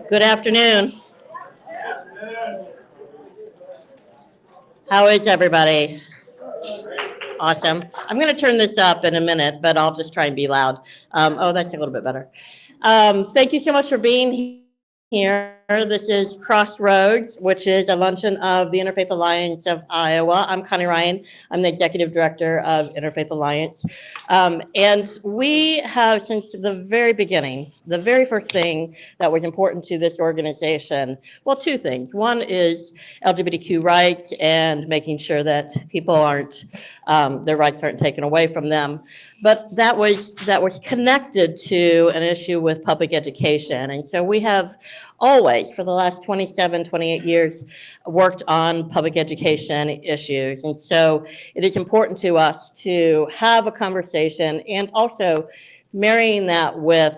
Good afternoon. How is everybody? Awesome. I'm going to turn this up in a minute, but I'll just try and be loud. Oh, that's a little bit better. Thank you so much for being here. This is Crossroads, which is a luncheon of the Interfaith Alliance of Iowa. I'm Connie Ryan. I'm the executive director of Interfaith Alliance. And we have, since the very beginning, the very first thing that was important to this organization, well, two things. One is LGBTQ rights and making sure that people aren't, their rights aren't taken away from them. But that was connected to an issue with public education. And so we have always, for the last 27, 28 years, worked on public education issues. And so it is important to us to have a conversation and also marrying that with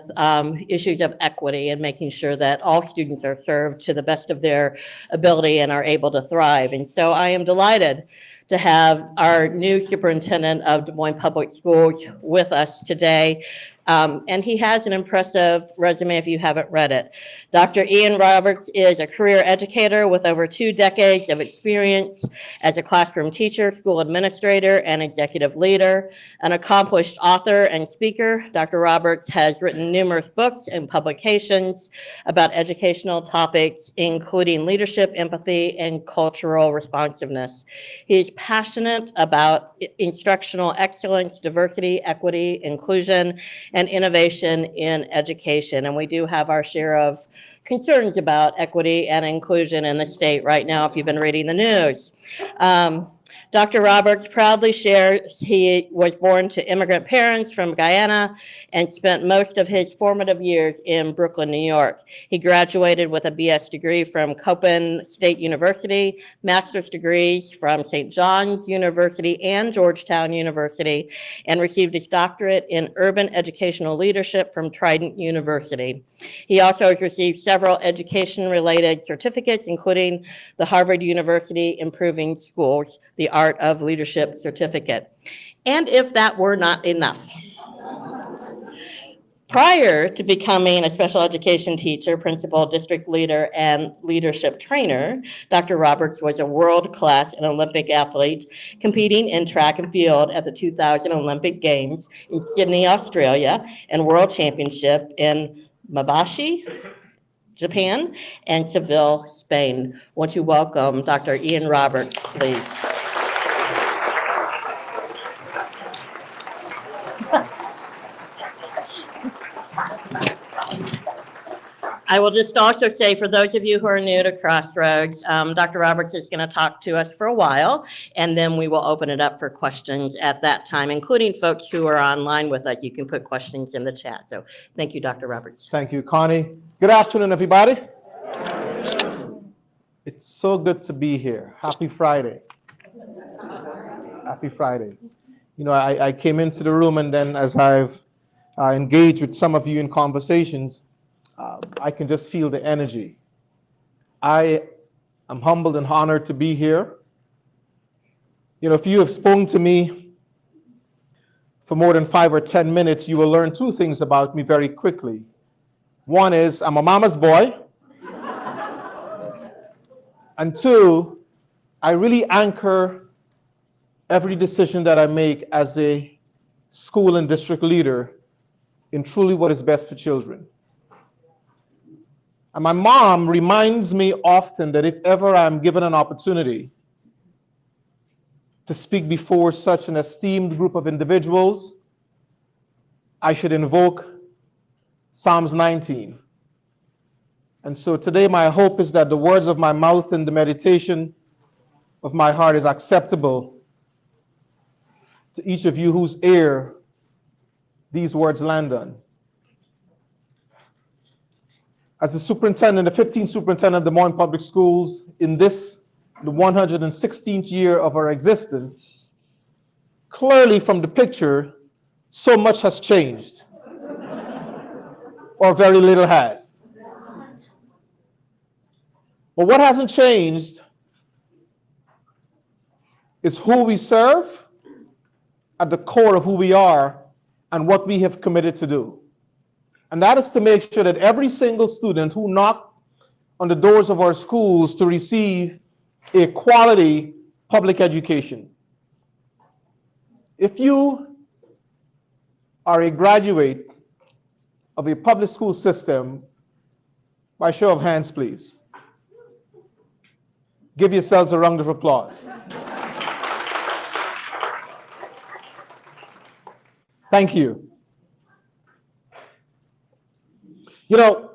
issues of equity and making sure that all students are served to the best of their ability and are able to thrive. And so I am delighted to have our new superintendent of Des Moines Public Schools with us today. And he has an impressive resume if you haven't read it. Dr. Ian Roberts is a career educator with over 2 decades of experience as a classroom teacher, school administrator, and executive leader. An accomplished author and speaker, Dr. Roberts has written numerous books and publications about educational topics, including leadership, empathy, and cultural responsiveness. He is passionate about instructional excellence, diversity, equity, inclusion, and innovation in education. And we do have our share of concerns about equity and inclusion in the state right now, if you've been reading the news. Dr. Roberts proudly shares he was born to immigrant parents from Guyana and spent most of his formative years in Brooklyn, New York. He graduated with a BS degree from Copen State University, master's degrees from St. John's University and Georgetown University, and received his doctorate in urban educational leadership from Trident University. He also has received several education-related certificates, including the Harvard University Improving Schools, the Art of Leadership certificate. And if that were not enough, prior to becoming a special education teacher, principal, district leader, and leadership trainer, Dr. Roberts was a world-class and Olympic athlete competing in track and field at the 2000 Olympic Games in Sydney, Australia, and World Championship in Mabashi, Japan, and Seville, Spain. Won't you welcome Dr. Ian Roberts, please? I will just also say, for those of you who are new to Crossroads, Dr. Roberts is going to talk to us for a while, and then we will open it up for questions at that time, including folks who are online with us. You can put questions in the chat. So thank you, Dr. Roberts. Thank you, Connie. Good afternoon, everybody. It's so good to be here. Happy Friday. Happy Friday. You know, I came into the room, and then as I've engaged with some of you in conversations, I can just feel the energy. I am humbled and honored to be here. You know, if you have spoken to me for more than 5 or 10 minutes, you will learn 2 things about me very quickly. One is I'm a mama's boy. And 2, I really anchor every decision that I make as a school and district leader in truly what is best for children. And my mom reminds me often that if ever I'm given an opportunity to speak before such an esteemed group of individuals, I should invoke Psalms 19. And so today my hope is that the words of my mouth and the meditation of my heart is acceptable to each of you whose ear these words land on. As the superintendent, the 15th superintendent of Des Moines Public Schools, in this, the 116th year of our existence, clearly from the picture, so much has changed, or very little has. But what hasn't changed is who we serve at the core of who we are and what we have committed to do. And that is to make sure that every single student who knocks on the doors of our schools to receive a quality public education. If you are a graduate of a public school system, by show of hands, please. Give yourselves a round of applause. Thank you. You know,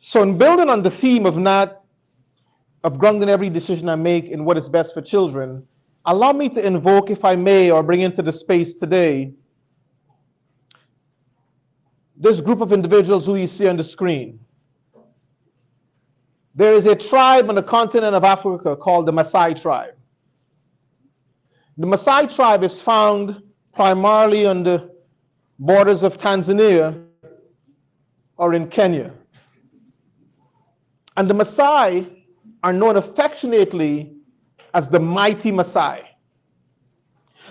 so in building on the theme of grounding every decision I make in what is best for children, allow me to invoke, if I may, or bring into the space today, this group of individuals who you see on the screen. There is a tribe on the continent of Africa called the Maasai tribe. The Maasai tribe is found primarily on the borders of Tanzania or in Kenya. And the Maasai are known affectionately as the mighty Maasai.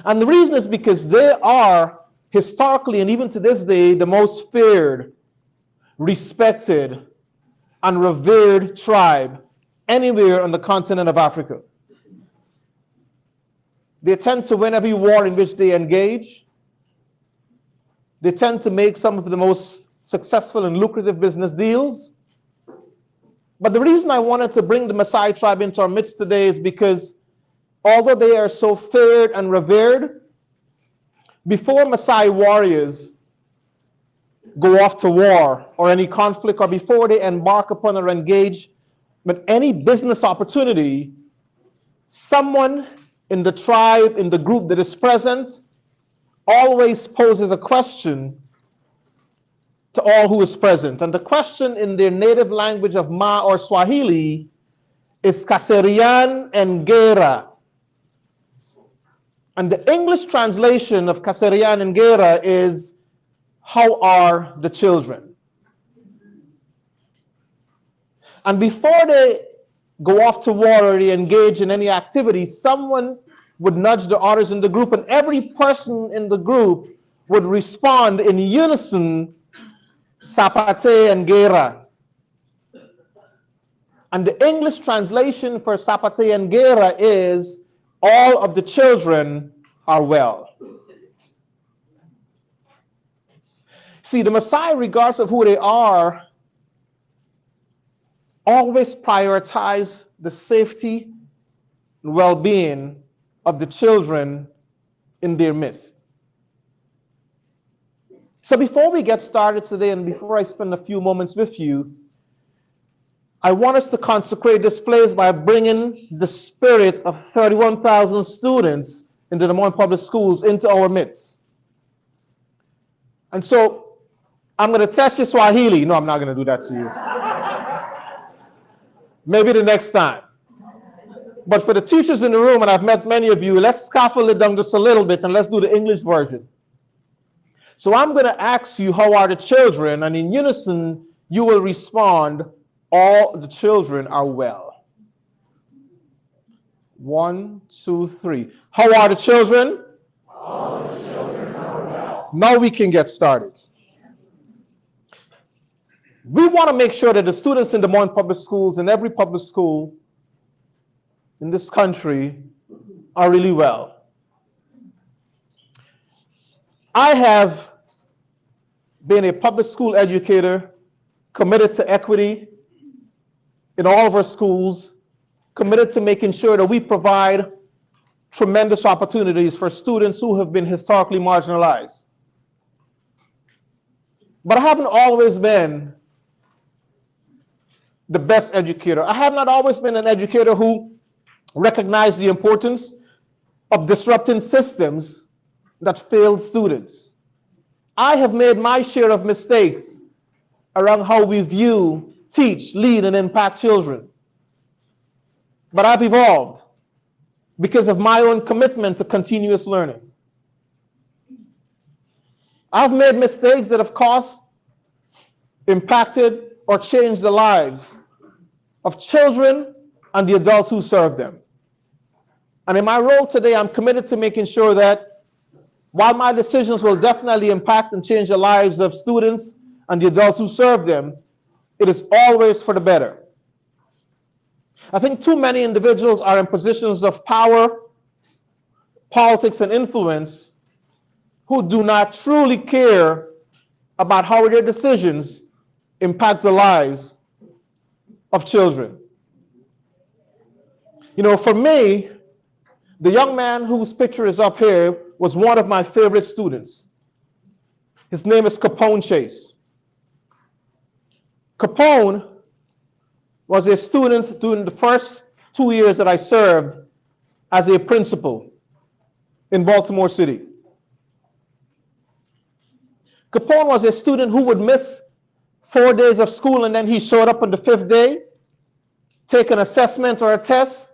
And the reason is because they are historically and even to this day the most feared, respected, and revered tribe anywhere on the continent of Africa. They tend to win every war in which they engage. They tend to make some of the most successful and lucrative business deals. But the reason I wanted to bring the Maasai tribe into our midst today is because although they are so feared and revered, before Maasai warriors go off to war or any conflict, or before they embark upon or engage with any business opportunity, someone in the tribe, in the group that is present, always poses a question to all who is present. And the question in their native language of Ma or Swahili is Kaserian Engera. And the English translation of Kaserian Engera is, how are the children? And before they go off to war or they engage in any activity, someone would nudge the others in the group, and every person in the group would respond in unison, Sapate Engera. And the English translation for Sapate Engera is, all of the children are well. See, the Maasai, regardless of who they are, always prioritize the safety and well-being of the children in their midst. So before we get started today, and before I spend a few moments with you, I want us to consecrate this place by bringing the spirit of 31,000 students in the Des Moines Public Schools into our midst. And so I'm going to test your Swahili. No, I'm not going to do that to you. Maybe the next time. But for the teachers in the room, and I've met many of you, let's scaffold it down just a little bit and let's do the English version. So I'm going to ask you, how are the children? And in unison, you will respond, all the children are well. 1, 2, 3. How are the children? All the children are well. Now we can get started. We want to make sure that the students in Des Moines Public Schools and every public school in this country are really well. I have been a public school educator, committed to equity in all of our schools, committed to making sure that we provide tremendous opportunities for students who have been historically marginalized. But I haven't always been the best educator. I have not always been an educator who recognized the importance of disrupting systems that failed students. I have made my share of mistakes around how we view, teach, lead, and impact children. But I've evolved because of my own commitment to continuous learning. I've made mistakes that have cost, impacted, or changed the lives of children and the adults who serve them. And in my role today, I'm committed to making sure that while my decisions will definitely impact and change the lives of students and the adults who serve them, it is always for the better. I think too many individuals are in positions of power, politics, and influence who do not truly care about how their decisions impact the lives of children. You know, for me, the young man whose picture is up here was one of my favorite students. His name is Capone Chase. Capone was a student during the first 2 years that I served as a principal in Baltimore City. Capone was a student who would miss 4 days of school and then he showed up on the 5th day, take an assessment or a test,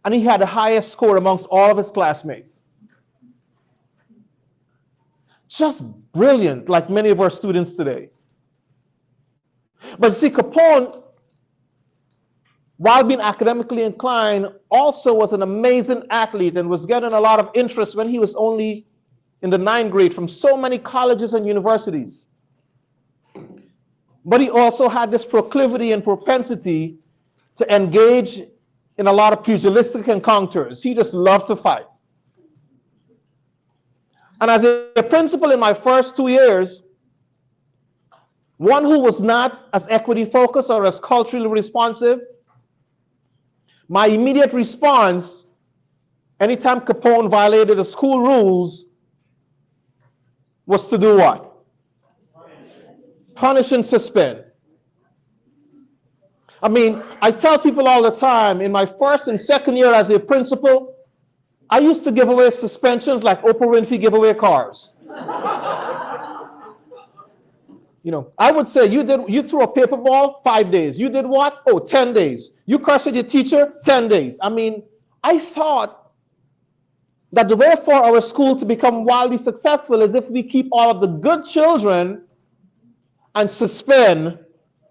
and he had the highest score amongst all of his classmates. Just brilliant, like many of our students today. But see, Capone, while being academically inclined, also was an amazing athlete and was getting a lot of interest when he was only in the 9th grade from so many colleges and universities. But he also had this proclivity and propensity to engage in a lot of pugilistic encounters. He just loved to fight. And as a principal in my first 2 years, one who was not as equity focused or as culturally responsive, my immediate response, anytime Capone violated the school rules, was to do what? Punish and suspend. I mean, I tell people all the time, in my first and second year as a principal, I used to give away suspensions like Oprah Winfrey give away cars. You know, I would say, you threw a paper ball, 5 days. You did what? Oh, 10 days. You cursed at your teacher, 10 days. I mean, I thought that the way for our school to become wildly successful is if we keep all of the good children and suspend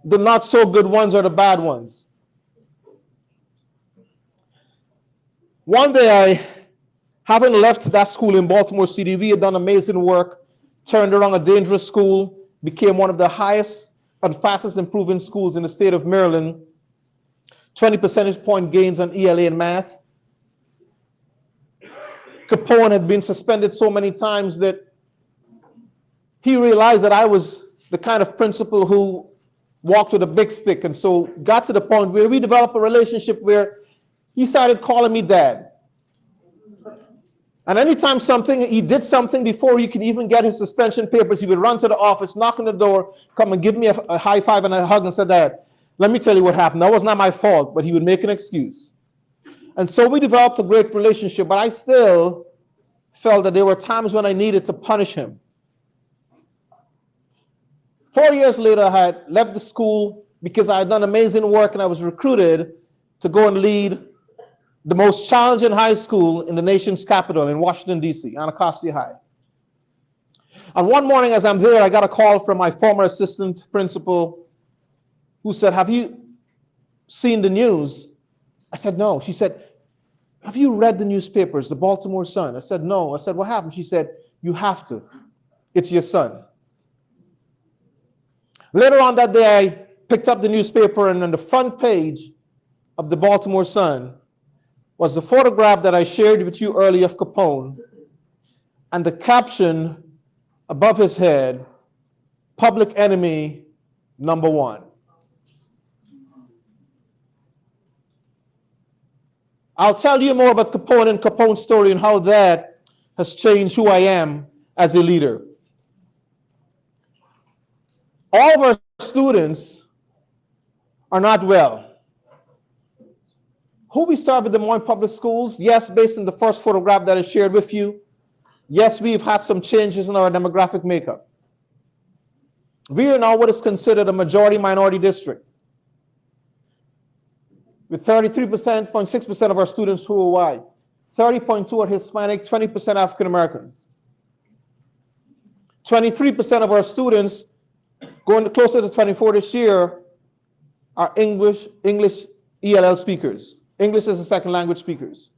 the not so good ones or the bad ones. One day, having left that school in Baltimore City, we had done amazing work, turned around a dangerous school, became one of the highest and fastest improving schools in the state of Maryland, 20 percentage point gains on ELA and math. Capone had been suspended so many times that he realized that I was the kind of principal who walked with a big stick, and so got to the point where we developed a relationship where he started calling me dad. And anytime he did something before he could even get his suspension papers, he would run to the office, knock on the door, come and give me a high five and a hug and say, Dad, let me tell you what happened. That was not my fault, but he would make an excuse. And so we developed a great relationship, but I still felt that there were times when I needed to punish him. 4 years later, I had left the school because I had done amazing work and I was recruited to go and lead the most challenging high school in the nation's capital in Washington, D.C., Anacostia High. And one morning as I'm there, I got a call from my former assistant principal who said, have you seen the news? I said, no. She said, have you read the newspapers, the Baltimore Sun? I said, no. I said, what happened? She said, you have to. It's your son. Later on that day, I picked up the newspaper, and on the front page of the Baltimore Sun was the photograph that I shared with you earlier of Capone, and the caption above his head, Public Enemy #1. I'll tell you more about Capone and Capone's story and how that has changed who I am as a leader. All of our students are not well. Who we serve at Des Moines Public Schools? Yes, based on the first photograph that I shared with you. Yes, we've had some changes in our demographic makeup. We are now what is considered a majority-minority district, with 33.6% of our students who are white, 30.2% are Hispanic, 20% African Americans. 23% of our students, going closer to 24 this year, are English ELL speakers, English as a second language speakers.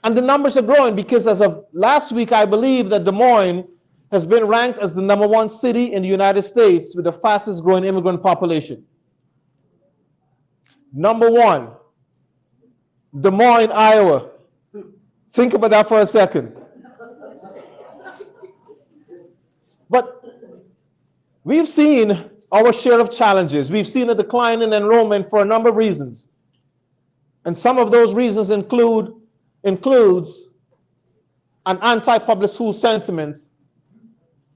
And the numbers are growing because as of last week, I believe that Des Moines has been ranked as the #1 city in the United States with the fastest growing immigrant population. #1, Des Moines, Iowa. Think about that for a second. But we've seen our share of challenges. We've seen a decline in enrollment for a number of reasons. And some of those reasons includes an anti-public school sentiment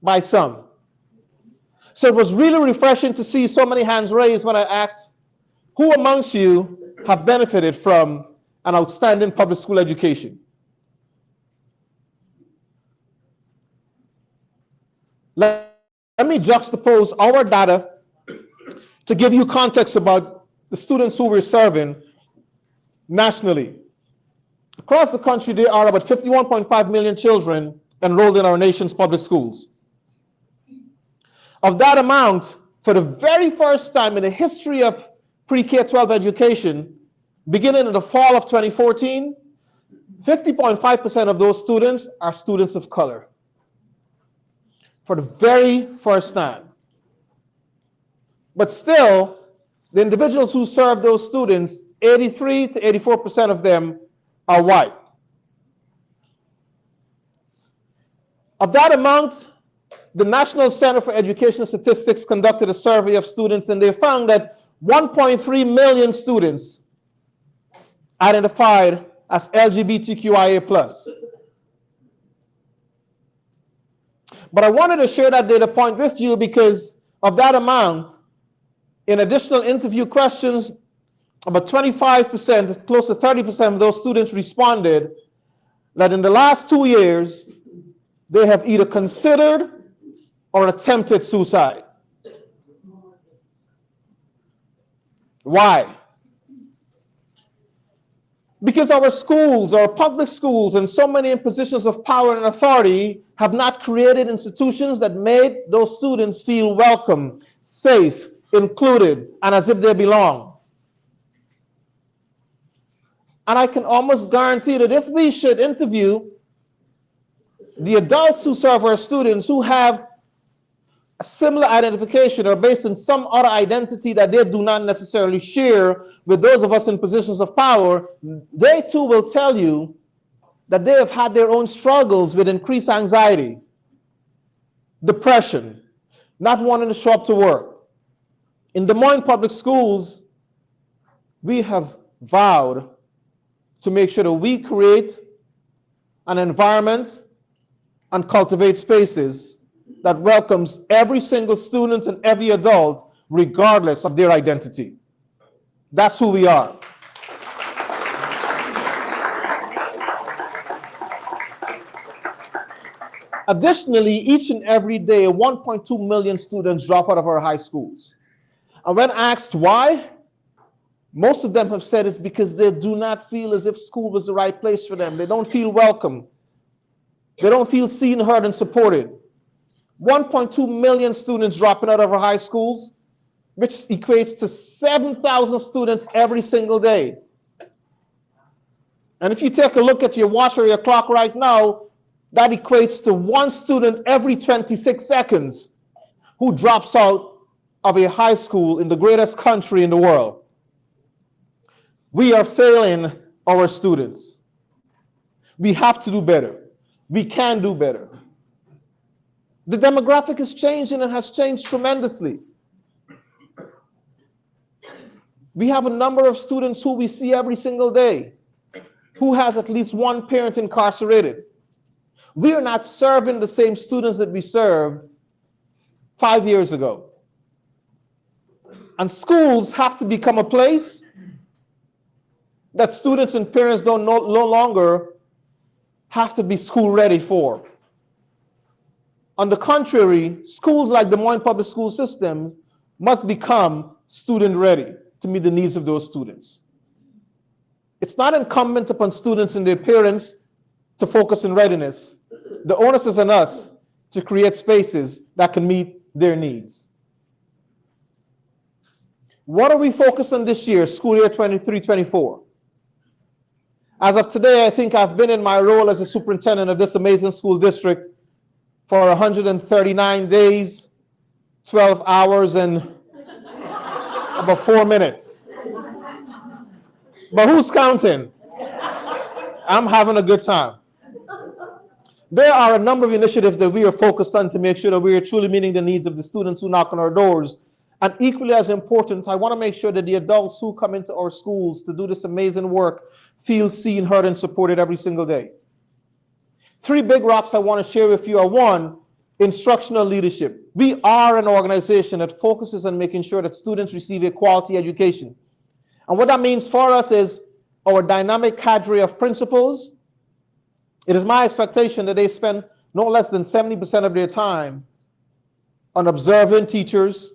by some. So it was really refreshing to see so many hands raised when I asked, who amongst you have benefited from an outstanding public school education? Let me juxtapose our data to give you context about the students who we're serving nationally. Across the country, there are about 51.5 million children enrolled in our nation's public schools. Of that amount, for the very first time in the history of pre-K-12 education, beginning in the fall of 2014, 50.5% of those students are students of color. For the very first time. But still, the individuals who serve those students, 83 to 84% of them are white. Of that amount, the National Center for Education Statistics conducted a survey of students, and they found that 1.3 million students identified as LGBTQIA+. But I wanted to share that data point with you because of that amount, in additional interview questions, about 25%, close to 30% of those students responded that in the last 2 years, they have either considered or attempted suicide. Why? Because our schools, our public schools, and so many in positions of power and authority have not created institutions that made those students feel welcome, safe, included, and as if they belong. And I can almost guarantee that if we should interview the adults who serve our students who have a similar identification or based on some other identity that they do not necessarily share with those of us in positions of power, they too will tell you that they have had their own struggles with increased anxiety, depression, not wanting to show up to work. In Des Moines Public Schools, we have vowed to make sure that we create an environment and cultivate spaces that welcomes every single student and every adult, regardless of their identity. That's who we are. Additionally, each and every day, 1.2 million students drop out of our high schools. And when asked why, most of them have said it's because they do not feel as if school was the right place for them. They don't feel welcome. They don't feel seen, heard, and supported. 1.2 million students dropping out of our high schools, which equates to 7,000 students every single day. And if you take a look at your watch or your clock right now, that equates to one student every 26 seconds who drops out of a high school in the greatest country in the world. We are failing our students. We have to do better. We can do better. The demographic is changing and has changed tremendously. We have a number of students who we see every single day who has at least one parent incarcerated. We are not serving the same students that we served 5 years ago. And schools have to become a place that students and parents no longer have to be school ready for. On the contrary, schools like Des Moines Public School Systems must become student ready to meet the needs of those students. It's not incumbent upon students and their parents to focus on readiness. The onus is on us to create spaces that can meet their needs. What are we focused on this year, school year 23-24? As of today, I think I've been in my role as a superintendent of this amazing school district for 139 days, 12 hours, and about 4 minutes. But who's counting? I'm having a good time. There are a number of initiatives that we are focused on to make sure that we are truly meeting the needs of the students who knock on our doors. And equally as important, I want to make sure that the adults who come into our schools to do this amazing work feel seen, heard, and supported every single day. 3 big rocks I want to share with you are: 1, instructional leadership. We are an organization that focuses on making sure that students receive a quality education. And what that means for us is our dynamic cadre of principals. It is my expectation that they spend no less than 70% of their time on observing teachers,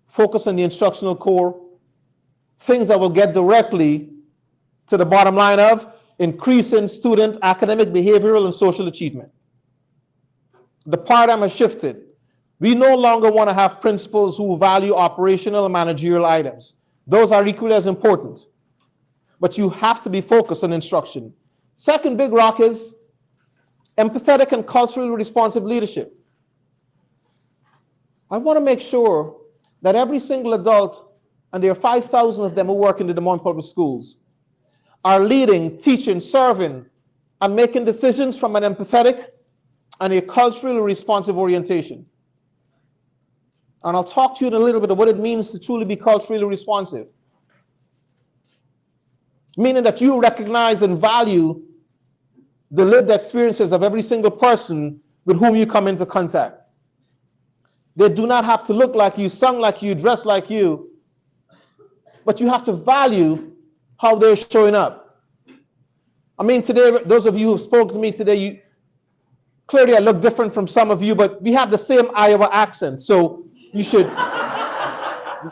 focus on the instructional core, things that will get directly to the bottom line of increasing student academic, behavioral, and social achievement. The paradigm has shifted. We no longer want to have principals who value operational and managerial items. Those are equally as important. But you have to be focused on instruction. Second big rock is empathetic and culturally responsive leadership. I want to make sure that every single adult, and there are 5,000 of them who work in the Des Moines Public Schools, are leading, teaching, serving, and making decisions from an empathetic and a culturally responsive orientation. And I'll talk to you in a little bit of what it means to truly be culturally responsive. Meaning that you recognize and value the lived experiences of every single person with whom you come into contact. They do not have to look like you, sing like you, dress like you, but you have to value how they're showing up. I mean, today, those of you who spoke to me today, clearly I look different from some of you, but we have the same Iowa accent, so you should.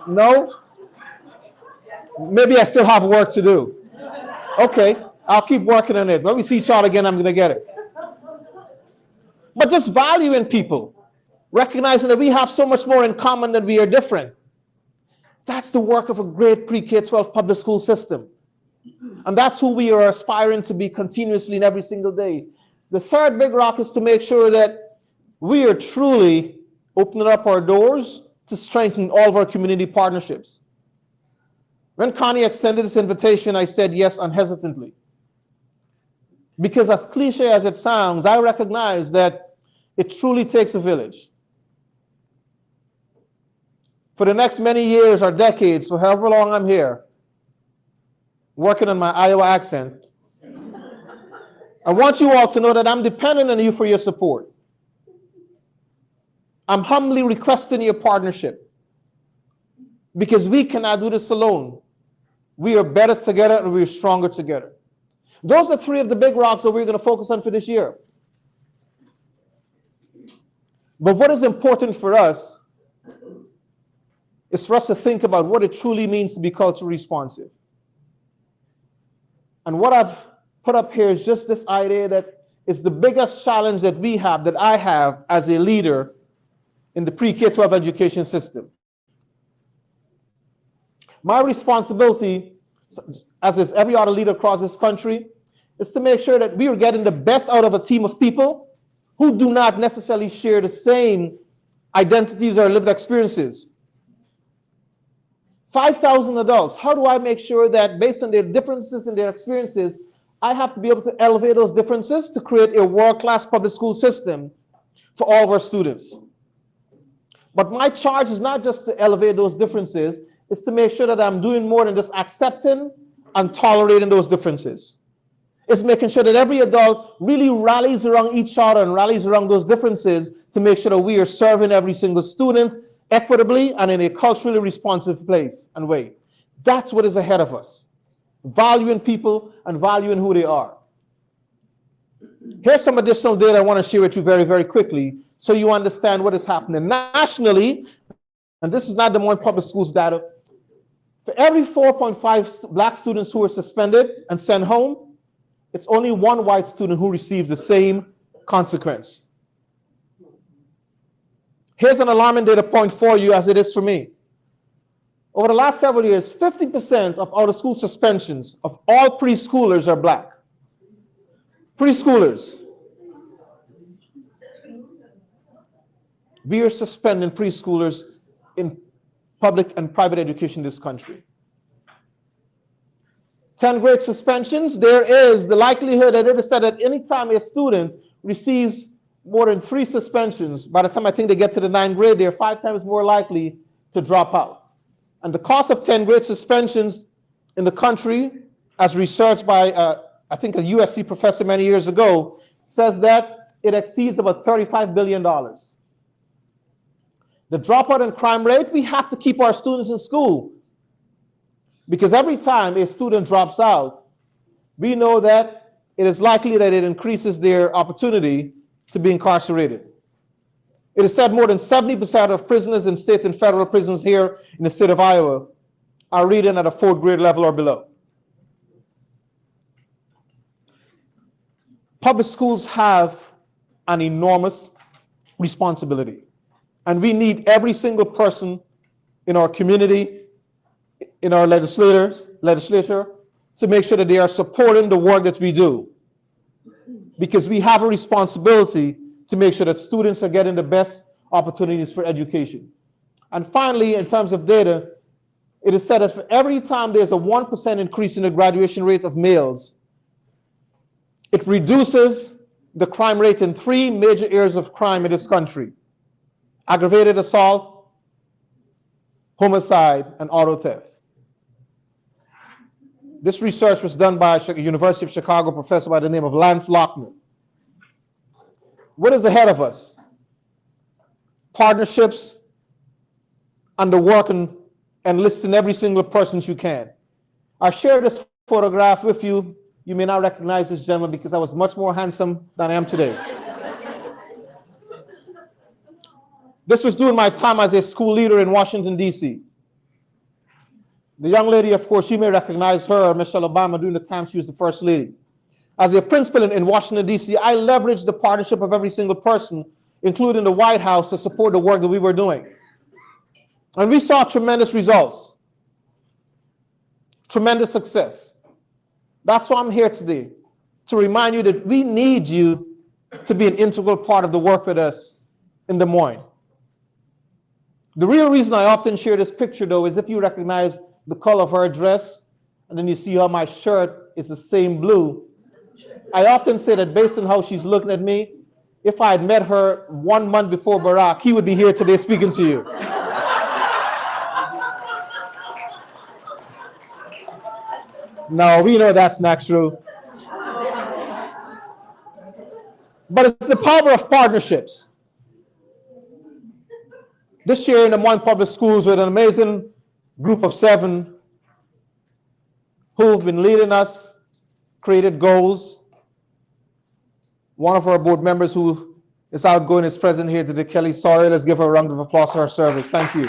No? Maybe I still have work to do. Okay, I'll keep working on it. When we see each other again, I'm going to get it. But just valuing people, recognizing that we have so much more in common than we are different. That's the work of a great pre-K-12 public school system. And that's who we are aspiring to be continuously and every single day. The third big rock is to make sure that we are truly opening up our doors to strengthen all of our community partnerships. When Connie extended this invitation, I said yes unhesitantly. Because as cliche as it sounds, I recognize that it truly takes a village. For the next many years or decades, for however long I'm here, working on my Iowa accent, I want you all to know that I'm dependent on you for your support. I'm humbly requesting your partnership, because we cannot do this alone. We are better together and we are stronger together. Those are 3 of the big rocks that we're going to focus on for this year. But what is important for us is for us to think about what it truly means to be culturally responsive. And what I've put up here is just this idea that it's the biggest challenge that we have, that I have as a leader in the pre-K-12 education system. My responsibility, as is every other leader across this country, is to make sure that we are getting the best out of a team of people who do not necessarily share the same identities or lived experiences. 5,000 adults, how do I make sure that based on their differences and their experiences, I have to be able to elevate those differences to create a world-class public school system for all of our students? But my charge is not just to elevate those differences, it's to make sure that I'm doing more than just accepting and tolerating those differences. It's making sure that every adult really rallies around each other and rallies around those differences to make sure that we are serving every single student equitably and in a culturally responsive place and way. That's what is ahead of us. Valuing people and valuing who they are. Here's some additional data I want to share with you very, very quickly so you understand what is happening nationally. And this is not Des Moines Public Schools data. For every 4.5 black students who are suspended and sent home, it's only 1 white student who receives the same consequence. Here's an alarming data point for you, as it is for me. Over the last several years, 50% of out-of-school suspensions of all preschoolers are black. Preschoolers. We are suspending preschoolers in public and private education in this country. 10th grade suspensions, there is the likelihood that it is said that anytime a student receives more than 3 suspensions, by the time I think they get to the 9th grade, they're 5 times more likely to drop out. And the cost of 10th grade suspensions in the country, as researched by, I think, a USC professor many years ago, says that it exceeds about $35 billion. The dropout and crime rate, we have to keep our students in school. Because every time a student drops out, we know that it is likely that it increases their opportunity to be incarcerated. It is said more than 70% of prisoners in state and federal prisons here in the state of Iowa are reading at a 4th grade level or below. Public schools have an enormous responsibility, and we need every single person in our community, in our legislature, to make sure that they are supporting the work that we do. Because we have a responsibility to make sure that students are getting the best opportunities for education. And finally, in terms of data, it is said that for every time there's a 1% increase in the graduation rate of males, it reduces the crime rate in 3 major areas of crime in this country: aggravated assault, homicide, and auto theft. This research was done by a University of Chicago professor by the name of Lance Lockman. What is ahead of us? Partnerships and the work and enlisting every single person you can. I share this photograph with you. You may not recognize this gentleman because I was much more handsome than I am today. This was during my time as a school leader in Washington, D.C. The young lady, of course, you may recognize her, Michelle Obama, during the time she was the first lady. As a principal in Washington, D.C., I leveraged the partnership of every single person, including the White House, to support the work that we were doing. And we saw tremendous results, tremendous success. That's why I'm here today, to remind you that we need you to be an integral part of the work with us in Des Moines. The real reason I often share this picture, though, is if you recognize the color of her dress, and then you see how my shirt is the same blue. I often say that based on how she's looking at me, if I had met her 1 month before Barack, he would be here today speaking to you. No, we know that's not true. But it's the power of partnerships. This year in Des Moines Public Schools, with an amazing group of 7 who've been leading us, created goals. One of our board members who is outgoing is present here today, Kelly Sawyer. Let's give her a round of applause for her service. Thank you.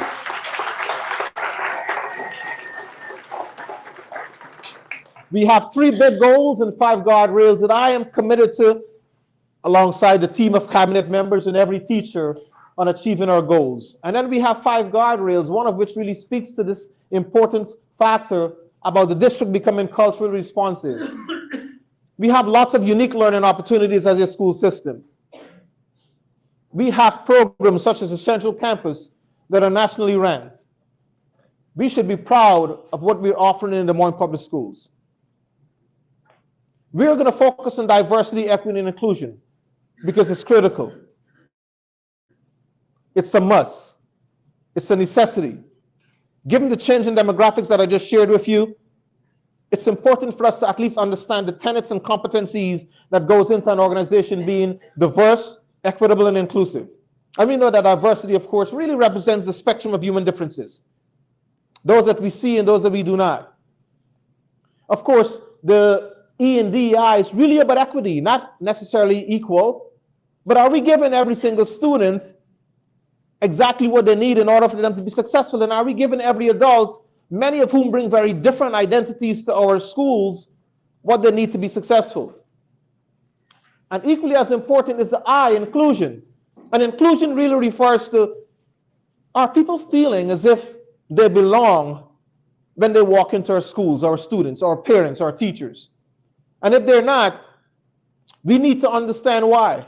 We have 3 big goals and 5 guardrails that I am committed to, alongside the team of cabinet members and every teacher, on achieving our goals. And then we have 5 guardrails, one of which really speaks to this important factor about the district becoming culturally responsive. We have lots of unique learning opportunities as a school system. We have programs such as the Central Campus that are nationally ranked. We should be proud of what we're offering in Des Moines Public Schools. We're going to focus on diversity, equity, and inclusion because it's critical. It's a must. It's a necessity. Given the change in demographics that I just shared with you, it's important for us to at least understand the tenets and competencies that goes into an organization being diverse, equitable, and inclusive. And we know that diversity, of course, really represents the spectrum of human differences, those that we see and those that we do not. Of course, the E and DEI is really about equity, not necessarily equal, but are we giving every single student exactly what they need in order for them to be successful? And are we giving every adult, many of whom bring very different identities to our schools, what they need to be successful? And equally as important is the I, inclusion. And inclusion really refers to, are people feeling as if they belong when they walk into our schools, our students, our parents, our teachers? And if they're not, We need to understand why.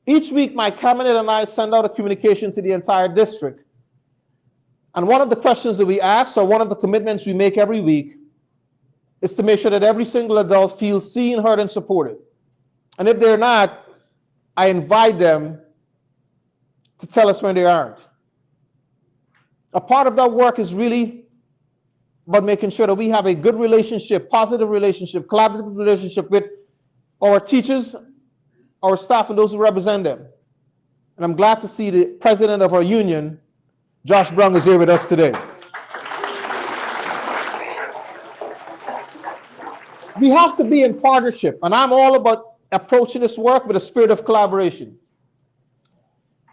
Each week, my cabinet and I send out a communication to the entire district. And one of the questions that we ask, or one of the commitments we make every week, is to make sure that every single adult feels seen, heard, and supported. And if they're not, I invite them to tell us when they aren't. A part of that work is really about making sure that we have a good relationship, positive relationship, collaborative relationship with our teachers, our staff, and those who represent them. And I'm glad to see the president of our union, Josh Brown, is here with us today. We have to be in partnership, and I'm all about approaching this work with a spirit of collaboration.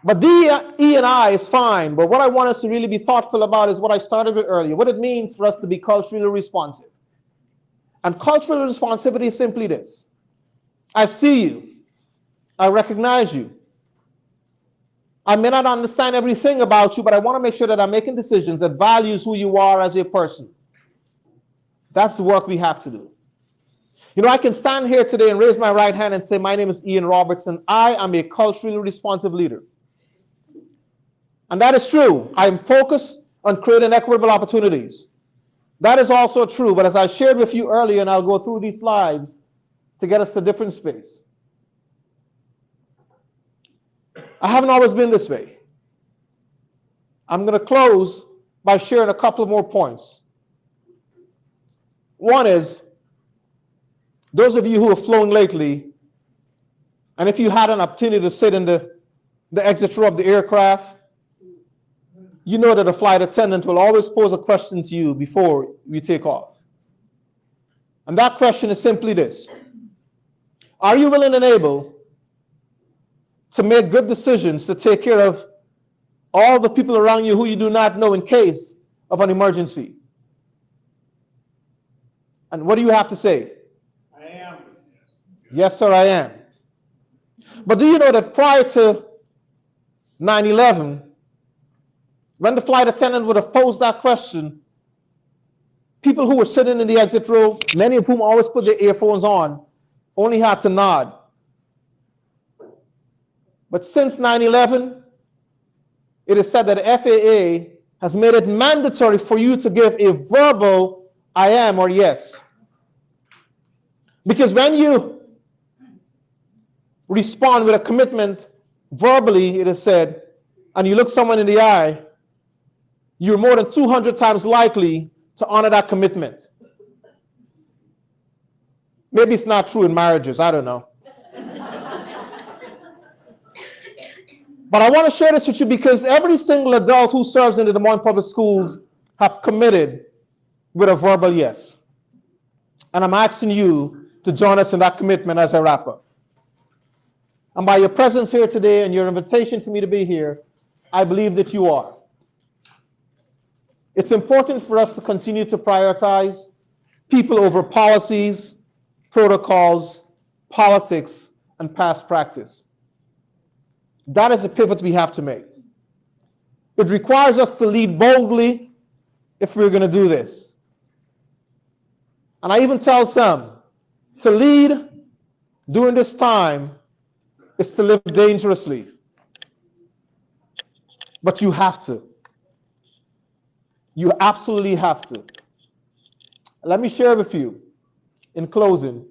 But E&I is fine, but what I want us to really be thoughtful about is what I started with earlier, what it means for us to be culturally responsive. And cultural responsivity is simply this. I see you. I recognize you. I may not understand everything about you, but I want to make sure that I'm making decisions that values who you are as a person. That's the work we have to do. You know, I can stand here today and raise my right hand and say, my name is Ian Robertson. I am a culturally responsive leader. And that is true. I am focused on creating equitable opportunities. That is also true. But as I shared with you earlier, and I'll go through these slides to get us to a different space, I haven't always been this way. I'm going to close by sharing a couple more points. One is, those of you who have flown lately, and if you had an opportunity to sit in the exit row of the aircraft, you know that a flight attendant will always pose a question to you before we take off. And that question is simply this: are you willing and able to make good decisions to take care of all the people around you who you do not know in case of an emergency? And what do you have to say? I am. Yes, sir, I am. But do you know that prior to 9/11, when the flight attendant would have posed that question, people who were sitting in the exit row, many of whom always put their earphones on, only had to nod. But since 9/11, it is said that the FAA has made it mandatory for you to give a verbal I am or yes. Because when you respond with a commitment verbally, it is said, and you look someone in the eye, you're more than 200 times likely to honor that commitment. Maybe it's not true in marriages, I don't know. But I want to share this with you because every single adult who serves in the Des Moines Public Schools have committed with a verbal yes. And I'm asking you to join us in that commitment as I wrap up. And by your presence here today and your invitation for me to be here, I believe that you are. It's important for us to continue to prioritize people over policies, protocols, politics, and past practice. That is a pivot we have to make. It requires us to lead boldly if we're going to do this. And I even tell some, to lead during this time is to live dangerously. But you have to. You absolutely have to. Let me share with you, in closing,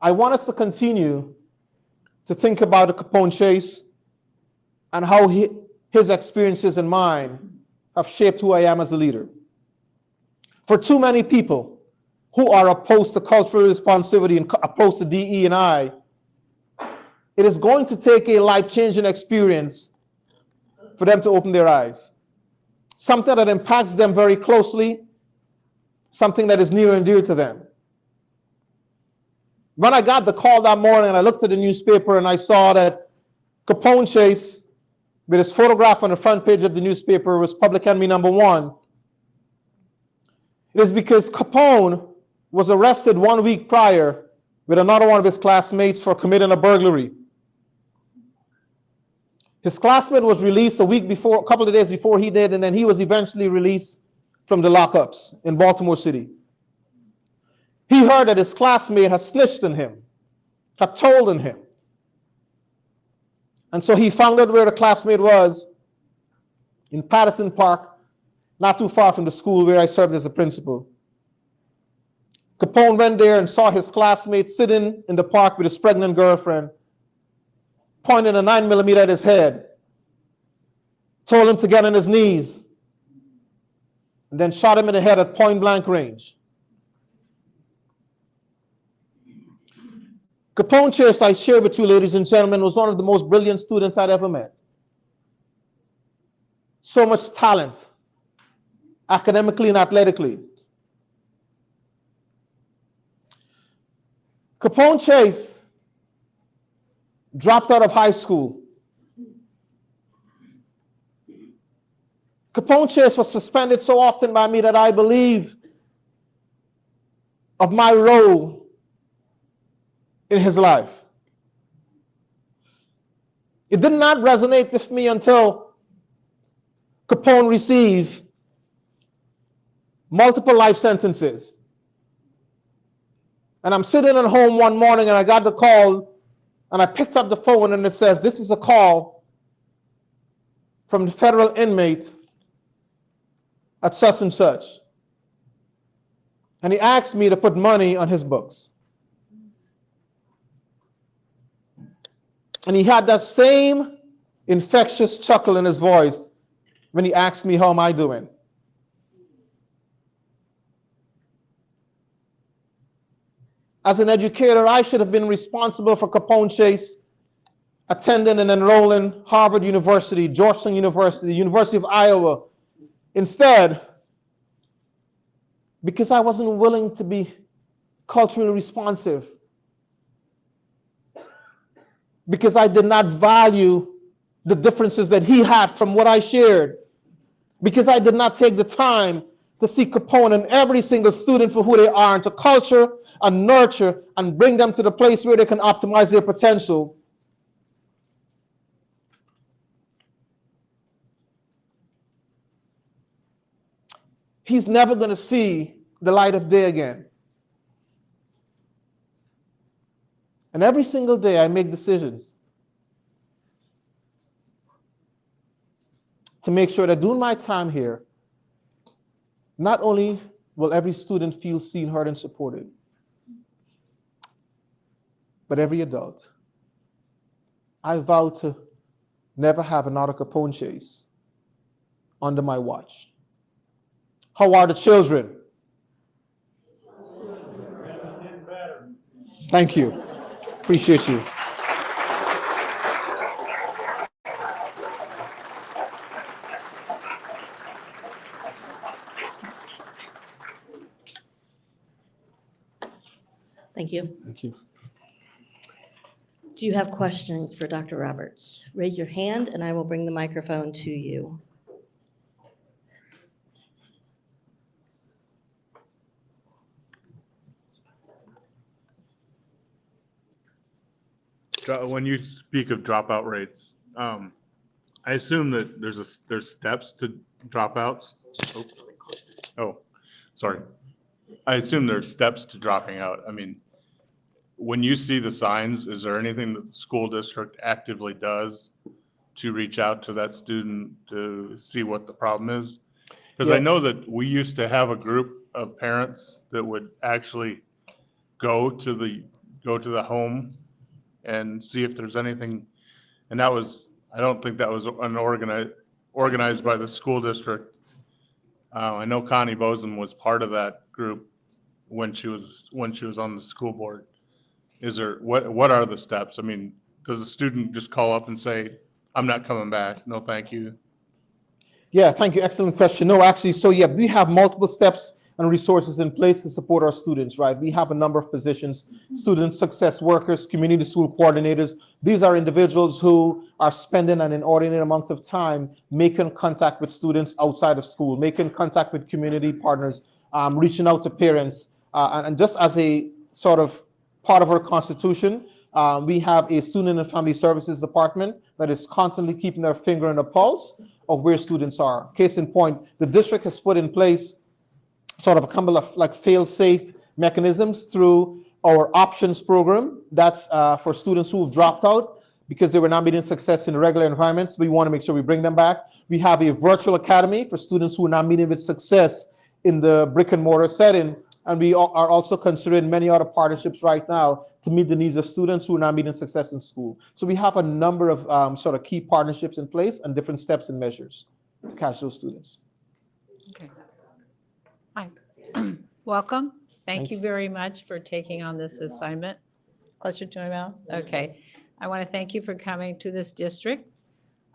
I want us to continue to think about the Capone chase and how his experiences and mine have shaped who I am as a leader. For too many people who are opposed to cultural responsivity and opposed to DE&I, it is going to take a life-changing experience for them to open their eyes. Something that impacts them very closely, something that is near and dear to them. When I got the call that morning, I looked at the newspaper and I saw that Capone Chase, with his photograph on the front page of the newspaper, was public enemy number one. It is because Capone was arrested 1 week prior with another one of his classmates for committing a burglary. His classmate was released a couple of days before he did, and then he was eventually released from the lockups in Baltimore City. He heard that his classmate had snitched on him, had told on him. And so he found out where the classmate was in Patterson Park, not too far from the school where I served as a principal. Capone went there and saw his classmate sitting in the park with his pregnant girlfriend, pointing a 9mm at his head, told him to get on his knees, and then shot him in the head at point blank range. Capone Chase, I share with you, ladies and gentlemen, was one of the most brilliant students I'd ever met. So much talent, academically and athletically. Capone Chase dropped out of high school. Capone Chase was suspended so often by me that I believe of my role in his life. It did not resonate with me until Capone received multiple life sentences. And I'm sitting at home one morning and I got the call and I picked up the phone and it says, "This is a call from the federal inmate at such and such." And he asked me to put money on his books. And he had that same infectious chuckle in his voice when he asked me, "How am I doing?" As an educator, I should have been responsible for Capone Chase attending and enrolling Harvard University, Georgetown University, University of Iowa. Instead, because I wasn't willing to be culturally responsive, because I did not value the differences that he had from what I shared, because I did not take the time to see Capone and every single student for who they are and to culture and nurture and bring them to the place where they can optimize their potential. He's never going to see the light of day again. And every single day I make decisions to make sure that during my time here, not only will every student feel seen, heard, and supported, but every adult. I vow to never have another Capone Chase under my watch. How are the children? Thank you. Appreciate you. Thank you. Thank you. Do you have questions for Dr. Roberts? Raise your hand and I will bring the microphone to you. When you speak of dropout rates, I assume that there's steps to dropouts. Oh, sorry. I assume there's steps to dropping out. I mean, when you see the signs, is there anything that the school district actively does to reach out to that student to see what the problem is? Because I know that we used to have a group of parents that would actually go to the home and see if there's anything, and that was, I don't think that was organized by the school district. I know Connie Bosom was part of that group when she was on the school board. Is there, what are the steps? I mean, does the student just call up and say, "I'm not coming back, no thank you"? Yeah, thank you. Excellent question. No, actually, so yeah, we have multiple steps and resources in place to support our students, right? We have a number of positions: student success workers, community school coordinators. These are individuals who are spending an inordinate amount of time making contact with students outside of school, making contact with community partners, reaching out to parents. And just as a sort of part of our constitution, we have a student and family services department that is constantly keeping their finger on the pulse of where students are. Case in point, the district has put in place sort of a couple of like fail-safe mechanisms through our options program. That's for students who have dropped out because they were not meeting success in regular environments. We want to make sure we bring them back. We have a virtual academy for students who are not meeting with success in the brick and mortar setting. And we are also considering many other partnerships right now to meet the needs of students who are not meeting success in school. So we have a number of sort of key partnerships in place and different steps and measures to catch those students. Okay. Hi. Welcome. Thank you very much for taking on this assignment. Closer to my mouth? Okay. I want to thank you for coming to this district.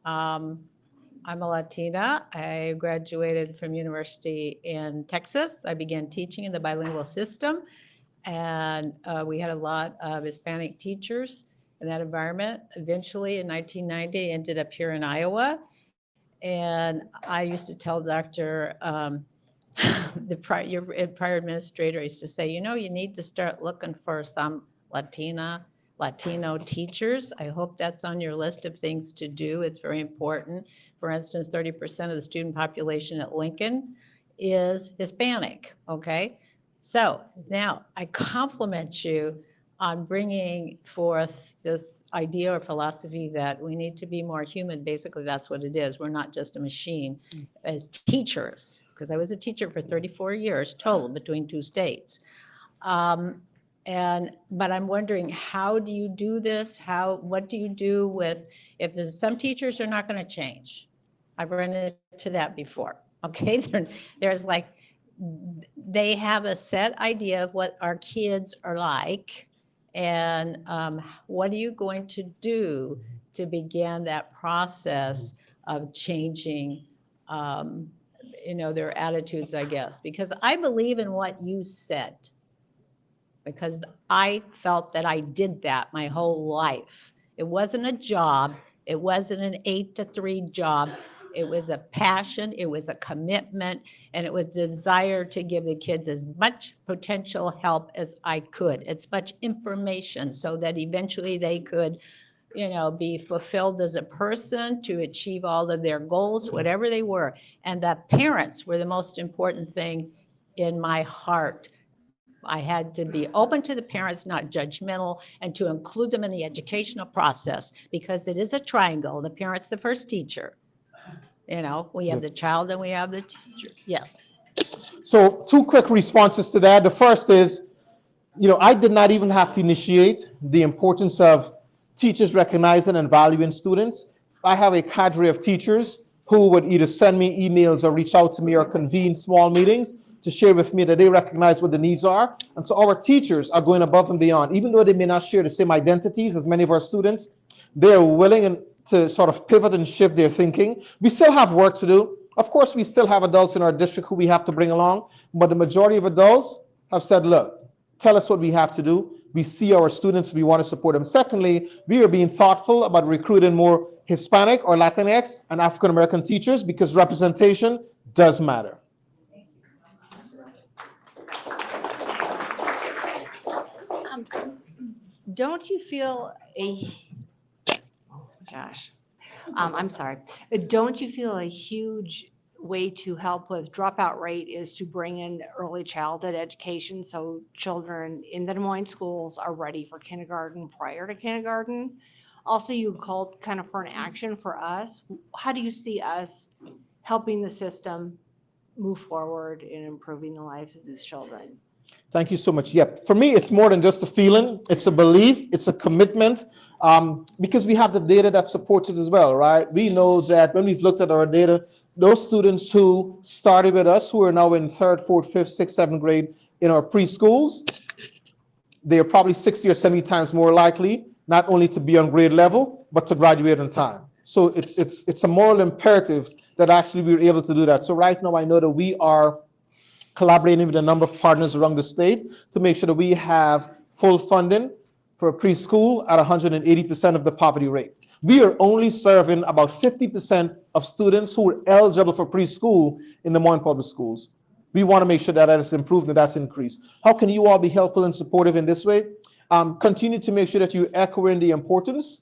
I'm a Latina. I graduated from university in Texas. I began teaching in the bilingual system, and we had a lot of Hispanic teachers in that environment. Eventually, in 1990, I ended up here in Iowa, and I used to tell Dr. Your prior administrator used to say, you know, you need to start looking for some Latino teachers. I hope that's on your list of things to do. It's very important. For instance, 30% of the student population at Lincoln is Hispanic, okay? So now I compliment you on bringing forth this idea or philosophy that we need to be more human. Basically, that's what it is. We're not just a machine as teachers, because I was a teacher for 34 years total between two states. But I'm wondering, how do you do this? What do you do with, if there's some teachers are not going to change? I've run into that before. Okay, there's like, they have a set idea of what our kids are like, and what are you going to do to begin that process of changing, their attitudes, I guess? Because I believe in what you said, because I felt that I did that my whole life. It wasn't a job. It wasn't an 8 to 3 job. It was a passion. It was a commitment, and it was desire to give the kids as much potential help as I could, as much information, so that eventually they could, be fulfilled as a person, to achieve all of their goals, whatever they were. And the parents were the most important thing in my heart. I had to be open to the parents, not judgmental, and to include them in the educational process, because it is a triangle. The parent's the first teacher. We have the child and we have the teacher. Yes. So 2 quick responses to that. The first is, I did not even have to initiate the importance of teachers recognizing and valuing students. I have a cadre of teachers who would either send me emails or reach out to me or convene small meetings to share with me that they recognize what the needs are. And so our teachers are going above and beyond. Even though they may not share the same identities as many of our students, they're willing to sort of pivot and shift their thinking. We still have work to do. Of course, we still have adults in our district who we have to bring along, but the majority of adults have said, look, tell us what we have to do. We see our students, we want to support them. Secondly, we are being thoughtful about recruiting more Hispanic or Latinx and African-American teachers, because representation does matter. Don't you feel I'm sorry. Don't you feel a huge way to help with dropout rate is to bring in early childhood education, so children in the Des Moines schools are ready for kindergarten prior to kindergarten? Also, you called kind of for an action for us. How do you see us helping the system move forward in improving the lives of these children? Thank you so much. Yeah, for me, it's more than just a feeling. It's a belief. It's a commitment, because we have the data that supports it as well, right? We know that when we've looked at our data, those students who started with us, who are now in 3rd, 4th, 5th, 6th, 7th grade in our preschools, they are probably 60 or 70 times more likely not only to be on grade level, but to graduate on time. So it's a moral imperative that actually we were able to do that. So right now, I know that we are collaborating with a number of partners around the state to make sure that we have full funding for preschool at 180% of the poverty rate. We are only serving about 50% of students who are eligible for preschool in the Des Moines public schools. We want to make sure that that is improved and that's increased. How can you all be helpful and supportive in this way? Continue to make sure that you echo in the importance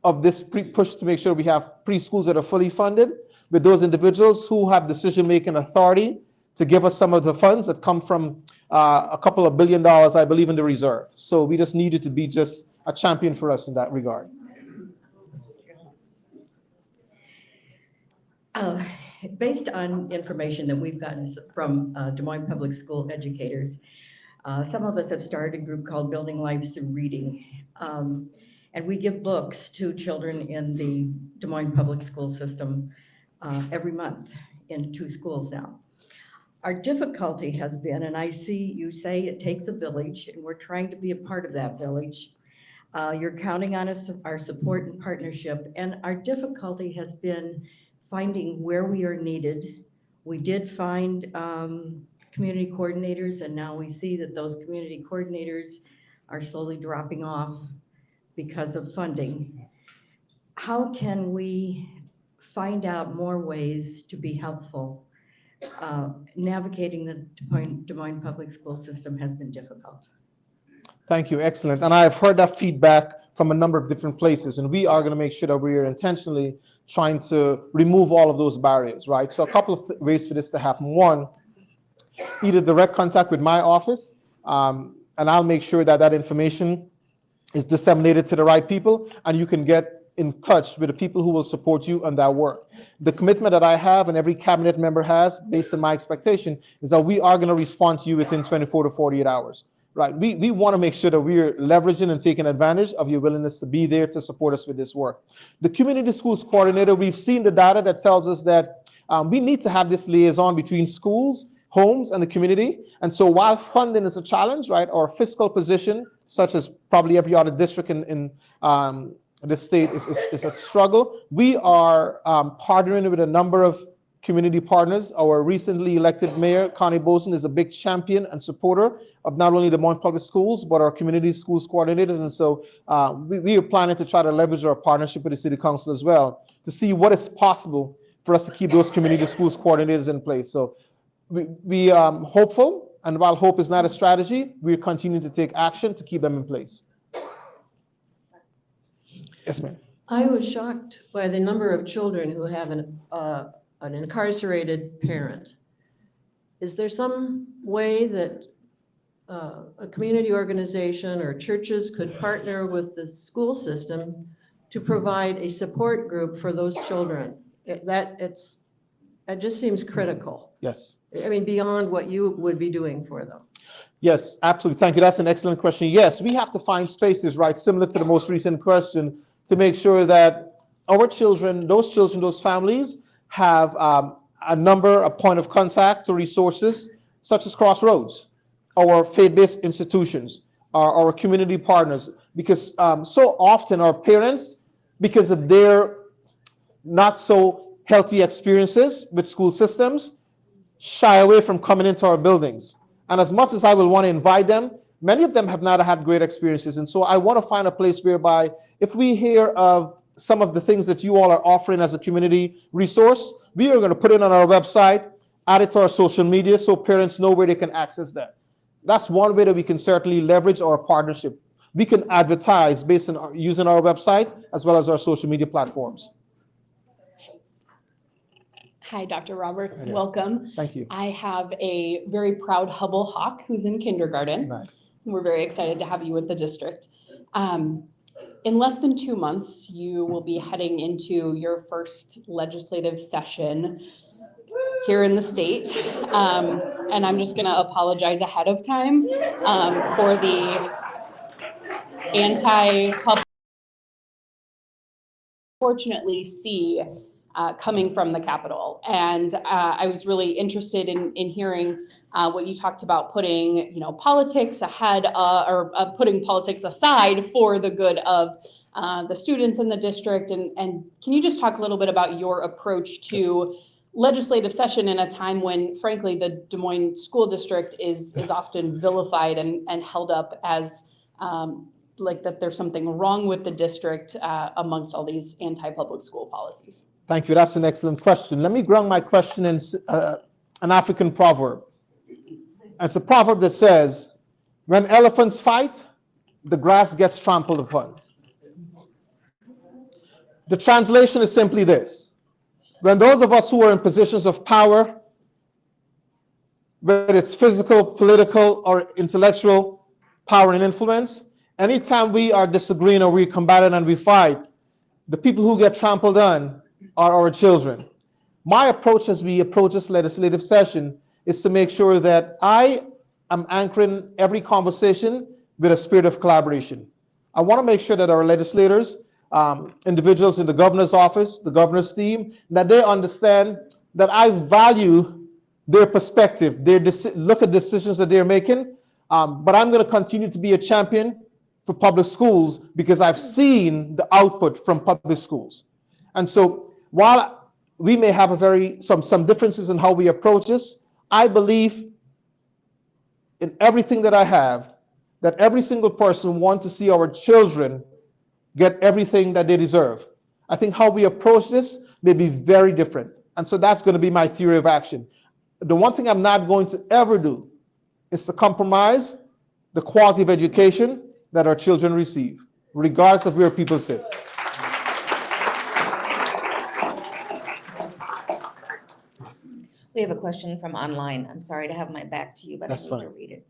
of this push to make sure we have preschools that are fully funded with those individuals who have decision-making authority to give us some of the funds that come from a couple of $1 billion, I believe, in the reserve. So we just needed to be just a champion for us in that regard. Based on information that we've gotten from Des Moines Public School educators, some of us have started a group called Building Lives Through Reading. And we give books to children in the Des Moines Public School system every month in 2 schools now. Our difficulty has been, and I see you say it takes a village, and we're trying to be a part of that village. You're counting on us, our support and partnership, and our difficulty has been finding where we are needed. We did find community coordinators, and now we see that those community coordinators are slowly dropping off because of funding. How can we find out more ways to be helpful? Navigating the Des Moines public school system has been difficult. Thank you, excellent. And I've heard that feedback from a number of different places, and we are going to make sure that we are intentionally trying to remove all of those barriers, right? So a couple of ways for this to happen. One, either direct contact with my office, and I'll make sure that that information is disseminated to the right people, and you can get in touch with the people who will support you on that work. The commitment that I have and every cabinet member has, based on my expectation, is that we are going to respond to you within 24 to 48 hours. Right, we want to make sure that we're leveraging and taking advantage of your willingness to be there to support us with this work. The community schools coordinator, we've seen the data that tells us that we need to have this liaison between schools, homes, and the community. And so while funding is a challenge, right, our fiscal position, such as probably every other district in the state is a struggle, we are partnering with a number of community partners. Our recently elected mayor, Connie Boson, is a big champion and supporter of not only the Des Moines Public Schools, but our community schools coordinators. And so we are planning to try to leverage our partnership with the City Council as well to see what is possible for us to keep those community schools coordinators in place. So we are hopeful, and while hope is not a strategy, we are continuing to take action to keep them in place. Yes, ma'am. I was shocked by the number of children who have an incarcerated parent. Is there some way that a community organization or churches could partner with the school system to provide a support group for those children? It just seems critical. Yes. I mean, beyond what you would be doing for them. Yes, absolutely. Thank you. That's an excellent question. Yes, we have to find spaces, right, similar to the most recent question, to make sure that our children, those families, have a number, a point of contact to resources such as Crossroads, our faith-based institutions, our community partners, because so often our parents, because of their not so healthy experiences with school systems, shy away from coming into our buildings. And as much as I will want to invite them, many of them have not had great experiences. And so I want to find a place whereby if we hear of some of the things that you all are offering as a community resource, we are going to put it on our website, add it to our social media so parents know where they can access that. That's one way that we can certainly leverage our partnership. We can advertise based on using our website as well as our social media platforms. Hi, Dr. Roberts. Yeah. Welcome. Thank you. I have a very proud Hubble Hawk who's in kindergarten. Nice. We're very excited to have you with the district. In less than 2 months, you will be heading into your first legislative session here in the state. And I'm just going to apologize ahead of time for the anti-public. Fortunately, see coming from the Capitol. And I was really interested in hearing what you talked about, putting politics ahead or putting politics aside for the good of the students in the district. And can you just talk a little bit about your approach to legislative session in a time when, frankly, the Des Moines School District is often vilified and held up as like that there's something wrong with the district amongst all these anti-public school policies? Thank you. That's an excellent question. Let me ground my question in an African proverb. It's a proverb that says, when elephants fight, the grass gets trampled upon. The translation is simply this. When those of us who are in positions of power whether it's physical, political, or intellectual power and influence. Anytime we are disagreeing or we combating and we fight, the people who get trampled on are our children. My approach as we approach this legislative session is to make sure that I am anchoring every conversation with a spirit of collaboration. I want to make sure that our legislators, individuals in the governor's office, the governor's team, that they understand that I value their perspective, their look at decisions that they're making, but I'm going to continue to be a champion for public schools because I've seen the output from public schools. And so while we may have some differences in how we approach this, I believe in everything that I have, that every single person wants to see our children get everything that they deserve. I think how we approach this may be very different. And so that's going to be my theory of action. The one thing I'm not going to ever do is to compromise the quality of education that our children receive, regardless of where people sit. We have a question from online. I'm sorry to have my back to you, but That's I need fine. to read it.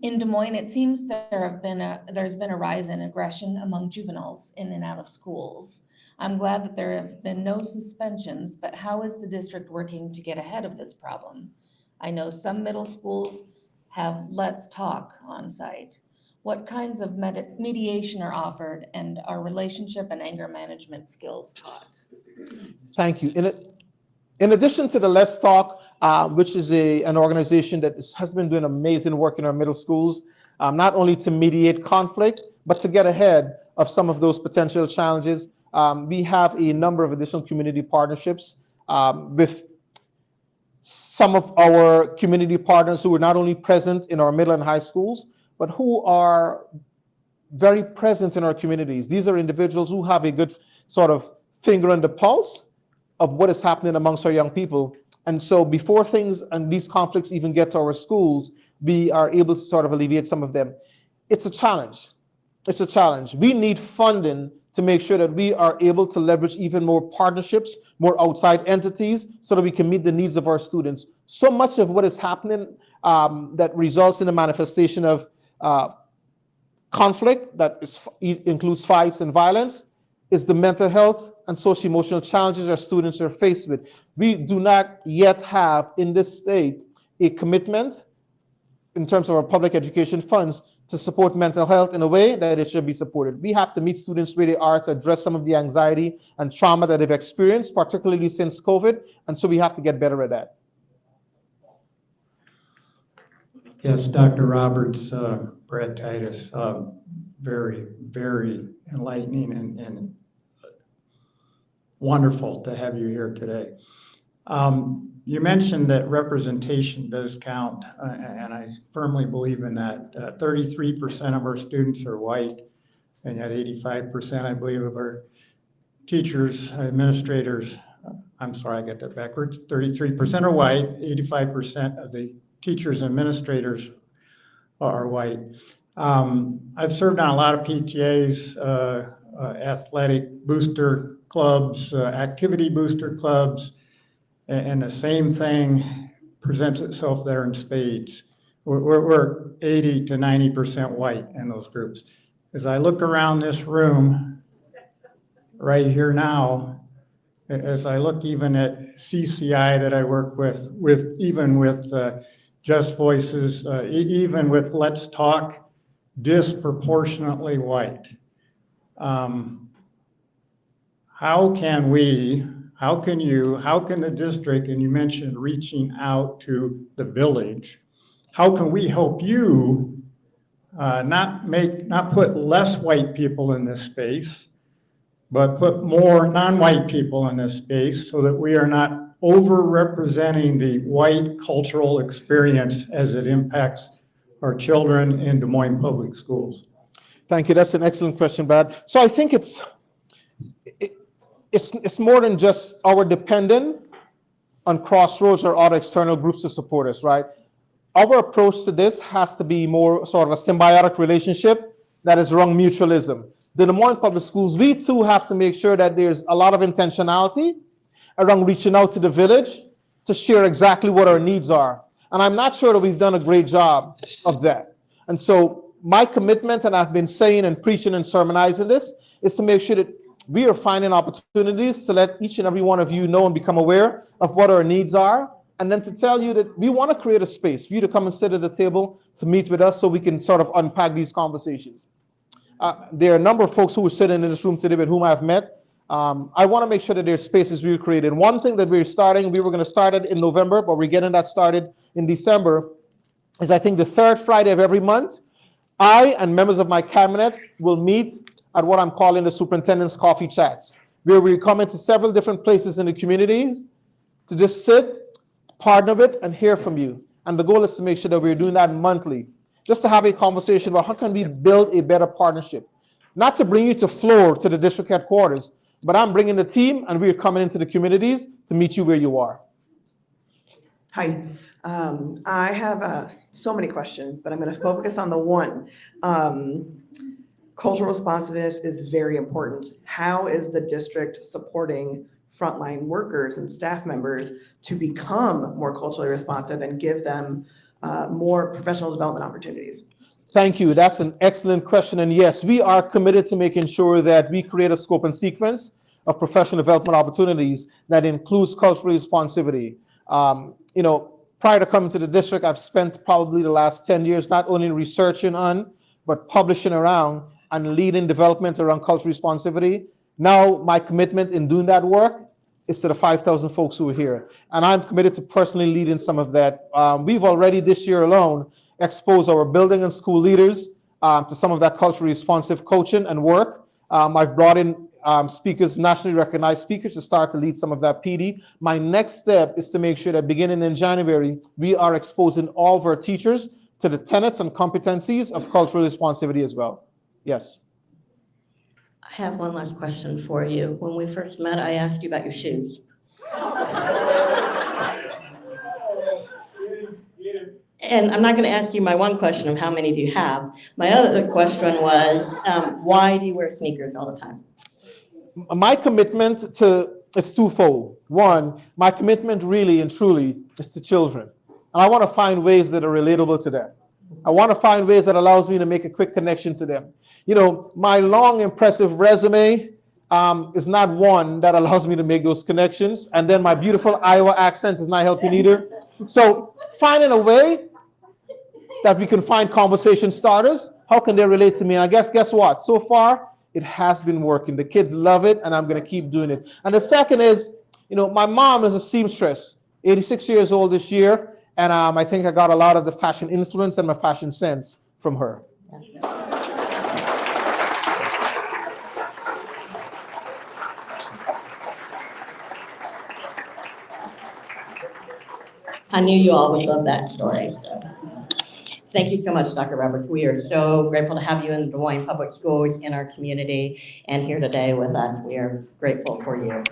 In Des Moines, it seems there's been a rise in aggression among juveniles in and out of schools. I'm glad that there have been no suspensions, but how is the district working to get ahead of this problem? I know some middle schools have Let's Talk on site. What kinds of mediation are offered, and are relationship and anger management skills taught? Thank you. In addition to the Let's Talk, which is an organization that has been doing amazing work in our middle schools, not only to mediate conflict, but to get ahead of some of those potential challenges. We have a number of additional community partnerships with some of our community partners who are not only present in our middle and high schools, but who are very present in our communities. These are individuals who have a good sort of finger on the pulse of what is happening amongst our young people. And so before things and these conflicts even get to our schools, we are able to sort of alleviate some of them. It's a challenge. It's a challenge. We need funding to make sure that we are able to leverage even more partnerships, more outside entities, so that we can meet the needs of our students. So much of what is happening that results in a manifestation of conflict that includes fights and violence is the mental health and social-emotional challenges our students are faced with. We do not yet have in this state a commitment in terms of our public education funds to support mental health in a way that it should be supported. We have to meet students where they are to address some of the anxiety and trauma that they've experienced, particularly since COVID, and so we have to get better at that. Yes, Dr. Roberts, Brad Titus, very, very enlightening and wonderful to have you here today. You mentioned that representation does count, and I firmly believe in that. 33% of our students are white, and yet 85%, I believe, of our teachers, administrators, I'm sorry, I got that backwards. 33% are white, 85% of the teachers and administrators are white. I've served on a lot of PTAs, athletic booster clubs, activity booster clubs, and the same thing presents itself there in spades. We're 80 to 90% white in those groups. As I look around this room right here now, as I look even at CCI that I work with even with Just Voices, even with Let's Talk, disproportionately white. How can the district, and you mentioned reaching out to the village, how can we help you not put less white people in this space, but put more non-white people in this space so that we are not overrepresenting the white cultural experience as it impacts our children in Des Moines public schools? Thank you. That's an excellent question, Brad. So I think it's more than just our dependent on Crossroads or other external groups to support us, right? Our approach to this has to be more sort of a symbiotic relationship that is around mutualism. The Des Moines Public Schools, we too have to make sure that there's a lot of intentionality around reaching out to the village to share exactly what our needs are. And I'm not sure that we've done a great job of that. And so my commitment, and I've been saying and preaching and sermonizing this, is to make sure that we are finding opportunities to let each and every one of you know and become aware of what our needs are, and then to tell you that we want to create a space for you to come and sit at the table to meet with us so we can sort of unpack these conversations. There are a number of folks who are sitting in this room today with whom I've met. I want to make sure that there's spaces we've created. One thing that we're starting, we were going to start it in November, but we're getting that started in December, is I think the third Friday of every month, I and members of my cabinet will meet at what I'm calling the Superintendent's Coffee Chats, where we come into several different places in the communities to just sit, partner with, and hear from you. And the goal is to make sure that we're doing that monthly, just to have a conversation about how can we build a better partnership. Not to bring you to floor to the district headquarters, but I'm bringing the team and we're coming into the communities to meet you where you are. Hi, I have so many questions, but I'm going to focus on the one. Cultural responsiveness is very important. How is the district supporting frontline workers and staff members to become more culturally responsive and give them more professional development opportunities? Thank you. That's an excellent question. And yes, we are committed to making sure that we create a scope and sequence of professional development opportunities that includes cultural responsivity. Prior to coming to the district, I've spent probably the last 10 years not only researching on, but publishing around and leading development around cultural responsivity. Now, my commitment in doing that work is to the 5,000 folks who are here. And I'm committed to personally leading some of that. We've already this year alone exposed our building and school leaders to some of that culturally responsive coaching and work. I've brought in speakers, nationally recognized speakers, to start to lead some of that PD. My next step is to make sure that beginning in January, we are exposing all of our teachers to the tenets and competencies of cultural responsivity as well. Yes. I have one last question for you. When we first met, I asked you about your shoes. And I'm not going to ask you my one question of how many do you have. My other question was, why do you wear sneakers all the time? My commitment is twofold. One, my commitment really and truly is to children. And I want to find ways that are relatable to them. I want to find ways that allows me to make a quick connection to them. My long, impressive resume is not one that allows me to make those connections. And then my beautiful Iowa accent is not helping either. So finding a way that we can find conversation starters, how can they relate to me? And I guess what? So far, it has been working. The kids love it, and I'm going to keep doing it. And the second is, my mom is a seamstress, 86 years old this year. And I think I got a lot of the fashion influence and my fashion sense from her. I knew you all would love that story. So thank you so much, Dr. Roberts. We are so grateful to have you in the Des Moines Public Schools, in our community, and here today with us. We are grateful for you.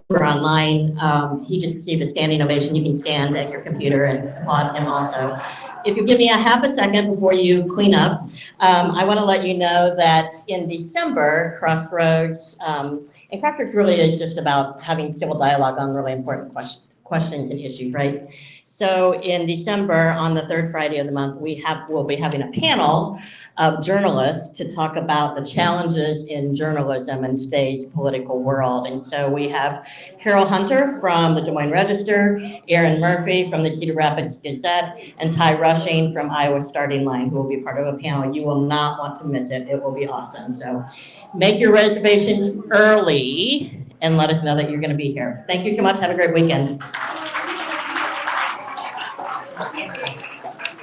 We're online. He just received a standing ovation. You can stand at your computer and applaud him also. If you give me a half a second before you clean up, I want to let you know that in December, Crossroads, and Crossroads really is just about having civil dialogue on really important questions and issues, right? So in December, on the third Friday of the month, we'll be having a panel of journalists to talk about the challenges in journalism in today's political world. And so we have Carol Hunter from the Des Moines Register, Aaron Murphy from the Cedar Rapids Gazette, and Ty Rushing from Iowa Starting Line, who will be part of a panel. You will not want to miss it. It will be awesome. So make your reservations early and let us know that you're going to be here. Thank you so much. Have a great weekend.